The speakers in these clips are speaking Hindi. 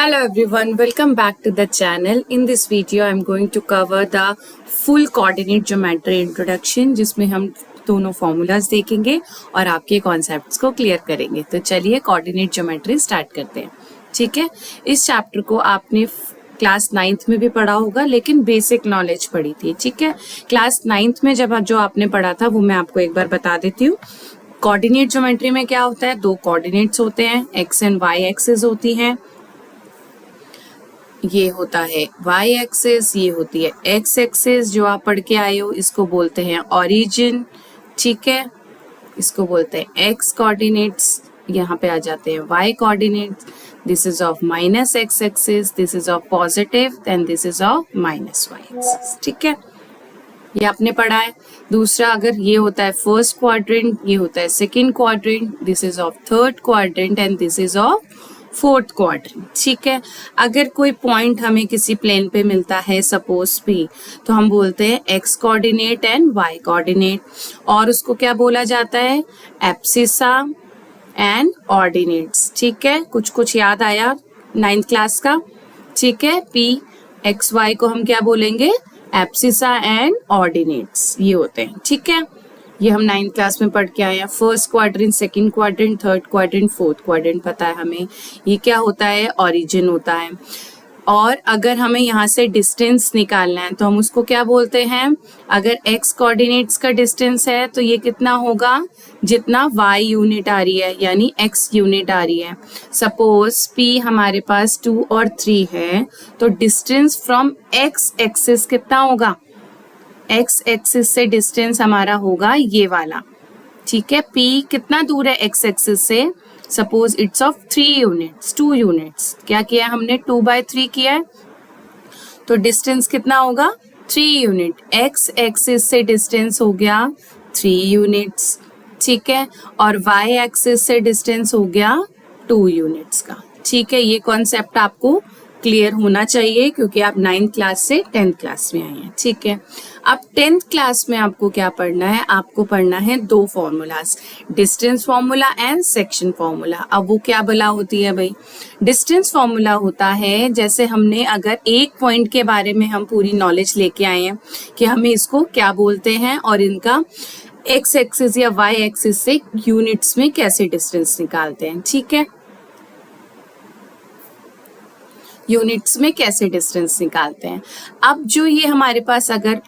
Hello everyone, welcome back to the channel. In this video, I'm going to cover the full coordinate geometry introduction, जिसमें हम दोनों फॉर्मूलाज देखेंगे और आपके कॉन्सेप्ट्स को क्लियर करेंगे। तो चलिए कोऑर्डिनेट ज्योमेट्री स्टार्ट करते हैं। ठीक है, इस चैप्टर को आपने क्लास 9th में भी पढ़ा होगा, लेकिन बेसिक नॉलेज पढ़ी थी। ठीक है, क्लास 9th में जब जो आपने पढ़ा था वो मैं आपको एक बार बता देती हूँ। कोऑर्डिनेट ज्योमेट्री में क्या होता है, दो कोऑर्डिनेट्स होते हैं, एक्स एंड वाई एक्सिस होती हैं। ये होता है y एक्सिस, ये होती है x एक्सिस। जो आप पढ़ के आए हो इसको बोलते हैं ओरिजिन। ठीक है, इसको बोलते हैं x कोऑर्डिनेट्स, यहाँ पे आ जाते हैं y coordinates. This is of minus x axis, this is of positive, then this is of minus y axis. ठीक है, ये आपने पढ़ा है। दूसरा, अगर ये होता है फर्स्ट क्वाड्रेंट, ये होता है second quadrant, this is of third quadrant and this is of fourth quadrant. ठीक है, अगर कोई पॉइंट हमें किसी प्लेन पे मिलता है सपोज भी, तो हम बोलते हैं X coordinate and Y coordinate, और उसको क्या बोला जाता है, एब्सिसा एंड ऑर्डिनेट्स। ठीक है, कुछ याद आया 9th क्लास का। ठीक है, पी एक्स वाई को हम क्या बोलेंगे, एब्सिसा एंड ऑर्डिनेट्स, ये होते हैं। ठीक है, ये हम 9th क्लास में पढ़ के आए हैं। First quadrant, second quadrant, third quadrant, fourth quadrant पता है हमें। ये क्या होता है, ओरिजिन होता है। और अगर हमें यहाँ से डिस्टेंस निकालना है तो हम उसको क्या बोलते हैं, अगर x कोऑर्डिनेट्स का डिस्टेंस है तो ये कितना होगा, जितना y यूनिट आ रही है, यानी x यूनिट आ रही है। सपोज p हमारे पास 2 और 3 है, तो डिस्टेंस फ्रॉम x एक्सिस कितना होगा, x एक्सिस से डिस्टेंस हमारा होगा ये वाला। ठीक है, p कितना दूर है x एक्सिस से, suppose it's of 3 units, 2 units. क्या किया हमने, 2/3 किया है, तो डिस्टेंस कितना होगा, 3 यूनिट। x एक्सिस से डिस्टेंस हो गया 3 यूनिट्स। ठीक है, और y एक्सिस से डिस्टेंस हो गया 2 यूनिट्स का। ठीक है, ये कॉन्सेप्ट आपको क्लियर होना चाहिए क्योंकि आप 9th क्लास से 10th क्लास में आए हैं। ठीक है, अब 10th क्लास में आपको क्या पढ़ना है, आपको पढ़ना है दो formulas, distance formula and section formula. अब वो क्या बला होती है भाई, डिस्टेंस फॉर्मूला होता है, जैसे हमने अगर एक पॉइंट के बारे में हम पूरी नॉलेज लेके आए हैं कि हमें इसको क्या बोलते हैं और इनका एक्स एक्सिस या वाई एक्सिस से यूनिट्स में कैसे डिस्टेंस निकालते हैं। ठीक है, यूनिट्स में कैसे डिस्टेंस निकालते हैं। अब जो ये हमारे पास अगर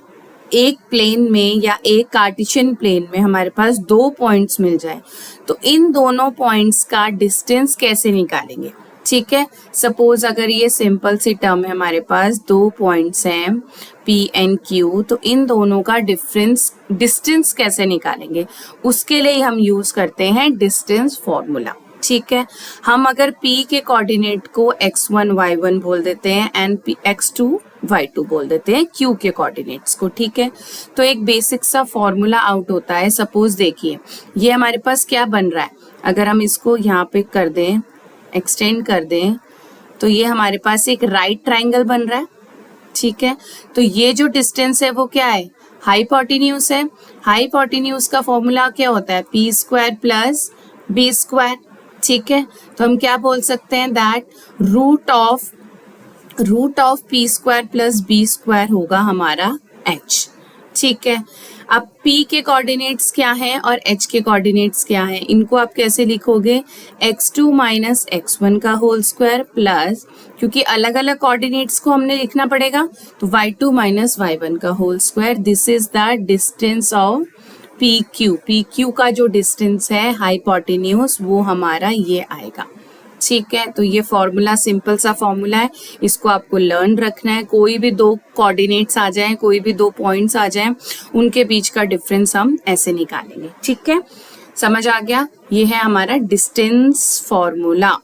एक प्लेन में या एक कार्टेशियन प्लेन में हमारे पास दो पॉइंट्स मिल जाए, तो इन दोनों पॉइंट्स का डिस्टेंस कैसे निकालेंगे। ठीक है, सपोज अगर ये सिंपल सी टर्म है, हमारे पास दो पॉइंट्स हैं P एंड Q, तो इन दोनों का डिस्टेंस कैसे निकालेंगे, उसके लिए हम यूज करते हैं डिस्टेंस फॉर्मूला। ठीक है, हम अगर P के कोऑर्डिनेट को x1 y1 बोल देते हैं एंड x2 y2 बोल देते हैं Q के कोऑर्डिनेट्स को। ठीक है, तो एक बेसिक सा फॉर्मूला आउट होता है। सपोज देखिए ये हमारे पास क्या बन रहा है, अगर हम इसको यहाँ पे कर दें, एक्सटेंड कर दें, तो ये हमारे पास एक राइट ट्राइंगल बन रहा है। ठीक है, तो ये जो डिस्टेंस है वो क्या है, हाइपोटेन्यूज है। हाइपोटेन्यूज का फॉर्मूला क्या होता है, p² प्लस b²। ठीक है, तो हम क्या बोल सकते हैं, that root of p² plus b² होगा हमारा h। ठीक है, अब p के कोऑर्डिनेट्स क्या हैं और h के कोऑर्डिनेट्स क्या हैं, इनको आप कैसे लिखोगे, x2 माइनस x1 का होल स्क्वायर प्लस, क्योंकि अलग अलग कोऑर्डिनेट्स को हमने लिखना पड़ेगा, तो y2 माइनस y1 का whole square. This is the distance of PQ का जो डिस्टेंस है हाइपोटेन्यूज, वो हमारा ये आएगा। ठीक है, तो ये फॉर्मूला सिंपल सा फॉर्मूला है, इसको आपको लर्न रखना है। कोई भी दो कोऑर्डिनेट्स आ जाएं, कोई भी दो पॉइंट्स आ जाएं, उनके बीच का डिफरेंस हम ऐसे निकालेंगे। ठीक है, समझ आ गया, ये है हमारा डिस्टेंस फॉर्मूला।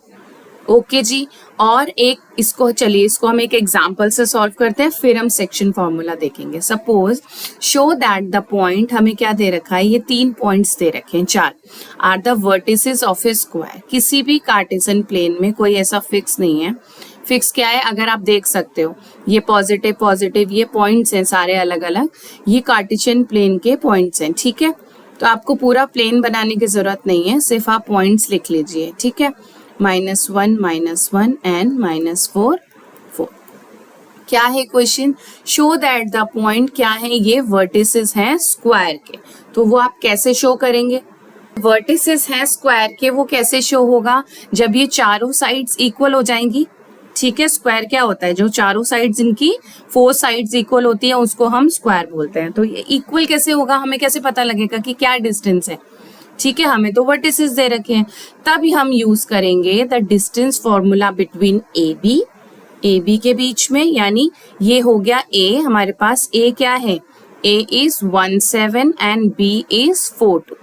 ओके जी, और एक इसको चलिए इसको हम एक एग्जांपल से सॉल्व करते हैं, फिर हम सेक्शन फॉर्मूला देखेंगे। Suppose show that the point, हमें क्या दे रखा है, ये 3 पॉइंट्स दे रखे हैं, 4 are the vertices of a square. किसी भी कार्टेशियन प्लेन में कोई ऐसा फिक्स नहीं है। फिक्स क्या है, अगर आप देख सकते हो ये पॉजिटिव पॉजिटिव, ये पॉइंट्स हैं सारे अलग अलग, ये कार्टेशियन प्लेन के पॉइंट्स हैं। ठीक है, तो आपको पूरा प्लेन बनाने की जरूरत नहीं है, सिर्फ आप पॉइंट्स लिख लीजिए। ठीक है, -1 एंड -4 4। क्या है question? Show that the point, क्या है ये? वर्टिसेस हैं स्क्वायर के। तो वो आप कैसे शो करेंगे? वर्टिसेस हैं स्क्वायर के, वो कैसे शो होगा? जब ये चारों साइड्स इक्वल हो जाएंगी, ठीक है। स्क्वायर क्या होता है? जो चारों साइड्स, इनकी 4 साइड्स इक्वल होती है, उसको हम स्क्वायर बोलते हैं। तो ये इक्वल कैसे होगा? हमें कैसे पता लगेगा कि क्या डिस्टेंस है? ठीक है, हमें तो वर्टिसेस दे रखे हैं, तब हम यूज करेंगे the distance formula between A B के बीच में। यानी ये हो गया ए, हमारे पास ए क्या है? ए इज 17 एंड बी इज 42।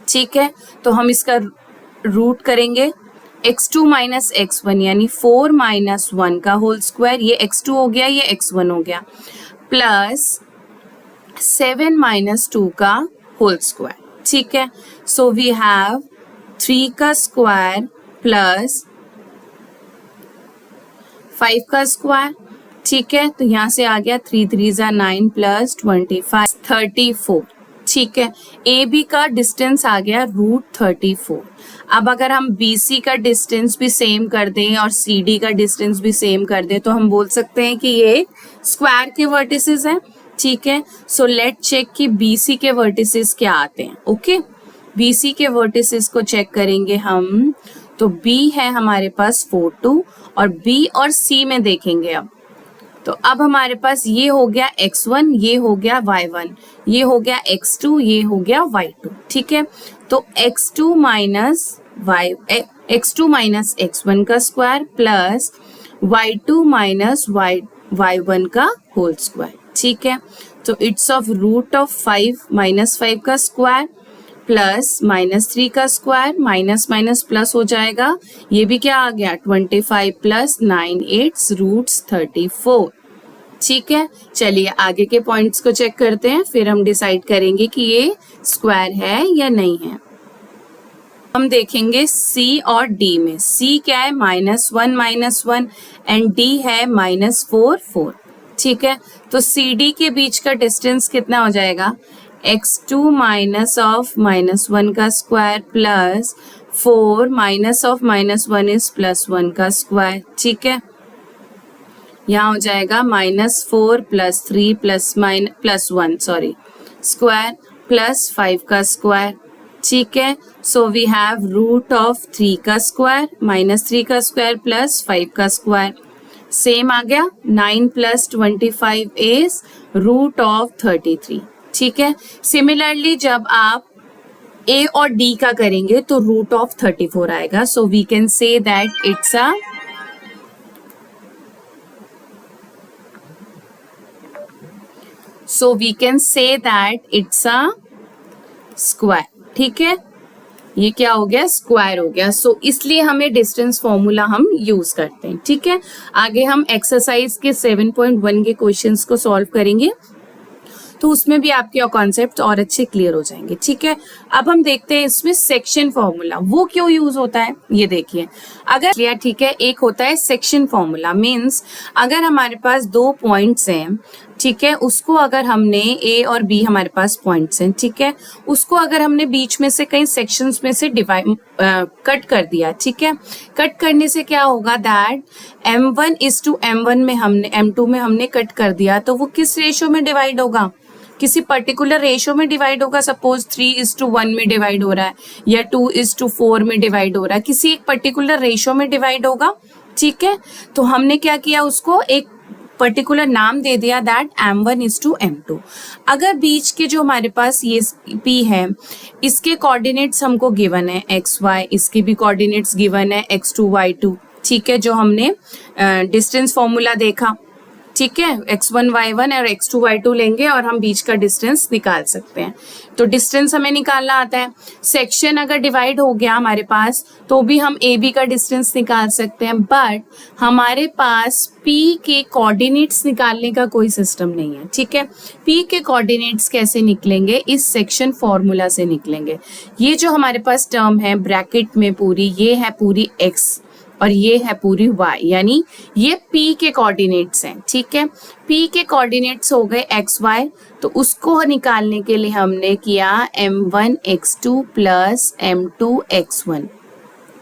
ठीक है, तो हम इसका रूट करेंगे x2 माइनस x1, यानी 4 माइनस 1 का होल स्क्वायर। ये x2 हो गया, ये x1 हो गया, प्लस 7 माइनस 2 का होल स्क्वायर। ठीक है, सो वी हैव 3 का स्क्वायर प्लस 5 का स्क्वायर। ठीक है, तो यहाँ से आ गया 3 3 ज़ा 9 प्लस 25 34। ठीक है, ए बी का डिस्टेंस आ गया √34। अब अगर हम बी सी का डिस्टेंस भी सेम कर दें और सी डी का डिस्टेंस भी सेम कर दें, तो हम बोल सकते हैं कि ये स्क्वायर के वर्टिसेस हैं। ठीक है, सो लेट चेक कि बी सी के वर्टिसेस क्या आते हैं। ओके, बी सी के वर्टिसेस को चेक करेंगे हम। तो बी है हमारे पास 4 2, और बी और सी में देखेंगे अब। तो अब हमारे पास ये हो गया x1, ये हो गया y1, ये हो गया x2, ये हो गया y2। ठीक है, तो x2 माइनस x1 का square plus y2 minus y1 का होल स्क्वायर। ठीक है, तो इट्स ऑफ √5 -5 का स्क्वायर प्लस -3 का स्क्वायर, माइनस माइनस प्लस हो जाएगा। ये भी क्या आ गया? 25 प्लस 9 8 √34। ठीक है, चलिए आगे के पॉइंट्स को चेक करते हैं, फिर हम डिसाइड करेंगे कि ये स्क्वायर है या नहीं है। हम देखेंगे C और D में। C क्या है? -1 एंड D है -4 4। ठीक है, तो CD के बीच का डिस्टेंस कितना हो जाएगा? x2 माइनस ऑफ -1 का square plus 4 minus of -1 is +1 का स्क्वायर। ठीक है, यहाँ हो जाएगा -4 + 3 + 1 स्क्वायर प्लस 5 का स्क्वायर। ठीक है, सो वी हैव √3 का स्क्वायर -3 का स्क्वायर प्लस 5 का स्क्वायर। सेम आ गया, 9 + 25 इज √33। ठीक है, सिमिलरली जब आप ए और डी का करेंगे तो √34 आएगा। So we can say that it's a square. ठीक है, ये क्या हो गया? स्क्वायर हो गया। सो इसलिए हमें डिस्टेंस फॉर्मूला हम यूज करते हैं। ठीक है, आगे हम एक्सरसाइज के 7.1 के क्वेश्चंस को सॉल्व करेंगे, तो उसमें भी आपके कॉन्सेप्ट और अच्छे क्लियर हो जाएंगे। ठीक है, अब हम देखते हैं इसमें सेक्शन फॉर्मूला वो क्यों यूज होता है। ये देखिए, अगर क्लियर, ठीक है, एक होता है सेक्शन फॉर्मूला, मींस अगर हमारे पास 2 पॉइंट्स हैं, ठीक है, उसको अगर हमने ए और बी हमारे पास पॉइंट्स हैं, ठीक है, उसको अगर हमने बीच में से कई सेक्शंस में से कट कर दिया, ठीक है, कट करने से क्या होगा? दैट m1:m1 में हमने m2 में हमने कट कर दिया, तो वो किस रेशो में डिवाइड होगा? किसी पर्टिकुलर रेशो में डिवाइड होगा। सपोज 3:1 में डिवाइड हो रहा है या 2:4 में डिवाइड हो रहा है, किसी एक पर्टिकुलर रेशो में डिवाइड होगा। ठीक है, तो हमने क्या किया? उसको एक पर्टिकुलर नाम दे दिया, दैट m1:m2। अगर बीच के जो हमारे पास ये p है, इसके कोऑर्डिनेट्स हमको गिवन है x y, इसके भी कोऑर्डिनेट्स गिवन है x2 y2। ठीक है, जो हमने डिस्टेंस फॉर्मूला देखा। ठीक है, x1 y1 और x2 y2 लेंगे और हम बीच का डिस्टेंस निकाल सकते हैं। तो डिस्टेंस हमें निकालना आता है। सेक्शन अगर डिवाइड हो गया हमारे पास, तो भी हम ए बी का डिस्टेंस निकाल सकते हैं, बट हमारे पास p के कोऑर्डिनेट्स निकालने का कोई सिस्टम नहीं है। ठीक है, p के कोऑर्डिनेट्स कैसे निकलेंगे? इस सेक्शन फॉर्मूला से निकलेंगे। ये जो हमारे पास टर्म है ब्रैकेट में पूरी, ये है पूरी x और ये है पूरी y, यानी ये p के कोऑर्डिनेट्स हैं। ठीक है, p के कोऑर्डिनेट्स हो गए x y, तो उसको निकालने के लिए हमने किया m1 x2 plus m2 x1।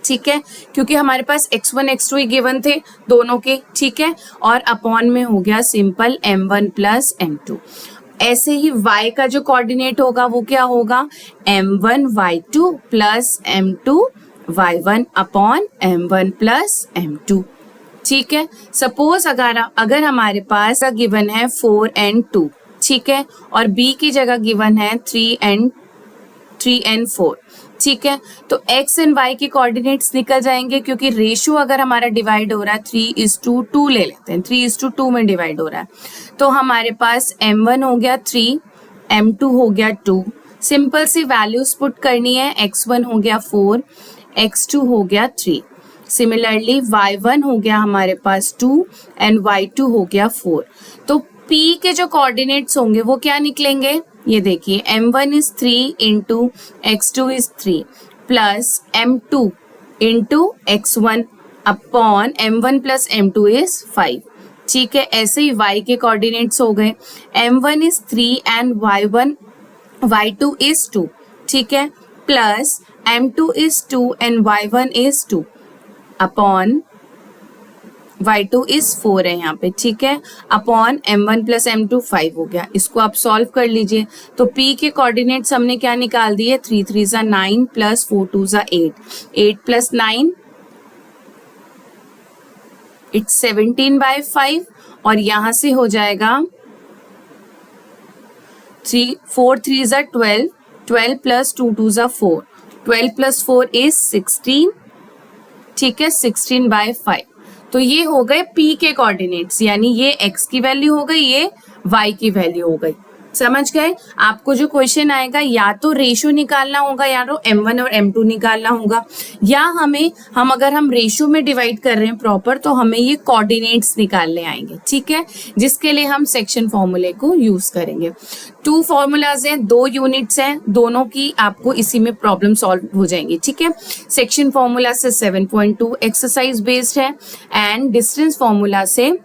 ठीक है, क्योंकि हमारे पास x1 x2 ही गिवन थे दोनों के, ठीक है, और अपॉन में हो गया सिंपल m1 प्लस m2। ऐसे ही y का जो कोऑर्डिनेट होगा वो क्या होगा, m1 y2 plus m2 y1 upon m1 plus m2। ठीक है, सपोज अगर हमारे पास गिवन है 4 and 2, ठीक है, और b की जगह गिवन है 3 and 4, ठीक है, तो x एंड y के कोऑर्डिनेट्स निकल जाएंगे, क्योंकि रेशियो अगर हमारा डिवाइड हो रहा है 3:2 ले लेते हैं, 3:2 में डिवाइड हो रहा है, तो हमारे पास m1 हो गया 3, m2 हो गया 2। सिंपल सी वैल्यूज पुट करनी है, x1 हो गया 4, x2 हो गया 3। सिमिलरली y1 हो गया हमारे पास 2 एंड y2 हो गया 4। तो p के जो कोऑर्डिनेट्स होंगे वो क्या निकलेंगे, ये देखिए m1 is 3 into x2 is 3 plus m2 into x1 upon m1 plus m2 is 5। ठीक है, ऐसे ही y के कोऑर्डिनेट्स हो गए, m1 is 3 and y2 is 2, ठीक है, plus m2 is 2 and y1 is 2 upon y2 is 4 है यहाँ पे, ठीक है, अपॉन m1 प्लस m2 5 हो गया। इसको आप सॉल्व कर लीजिए, तो p के कोऑर्डिनेट्स हमने क्या निकाल दिए, 3 3 ज़ा 9 प्लस 4 2 ज़ा 8, 8 प्लस 9 इट्स 17/5, और यहाँ से हो जाएगा 4 3 ज़ा 12, 12 प्लस 2 2 ज़ा 4, 12 प्लस 4 इज 16, ठीक है, 16/5। तो ये हो गए p के कोऑर्डिनेट्स, यानी ये x की वैल्यू हो गई, ये y की वैल्यू हो गई। समझ गए? आपको जो क्वेश्चन आएगा या तो रेशियो निकालना होगा या तो m1 और m2 निकालना होगा, या हम अगर हम रेशियो में डिवाइड कर रहे हैं प्रॉपर तो हमें ये कोऑर्डिनेट्स निकालने आएंगे, ठीक है, जिसके लिए हम सेक्शन फॉर्मूले को यूज करेंगे। 2 फॉर्मूलाज हैं, 2 यूनिट्स हैं, दोनों की आपको इसी में प्रॉब्लम सॉल्व हो जाएंगी, ठीक है। सेक्शन फॉर्मूला से 7.2 एक्सरसाइज बेस्ड है एंड डिस्टेंस फॉर्मूला से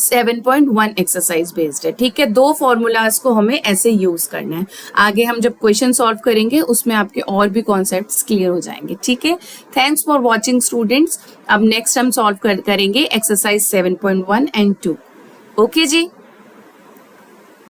7.1 एक्सरसाइज बेस्ड है, ठीक है। 2 फॉर्मूलाज को हमें ऐसे यूज करना है। आगे हम जब क्वेश्चन सॉल्व करेंगे उसमें आपके और भी कॉन्सेप्ट्स क्लियर हो जाएंगे, ठीक है। Thanks for watching students. अब नेक्स्ट हम सॉल्व करेंगे एक्सरसाइज 7.1 एंड 2। Okay ji.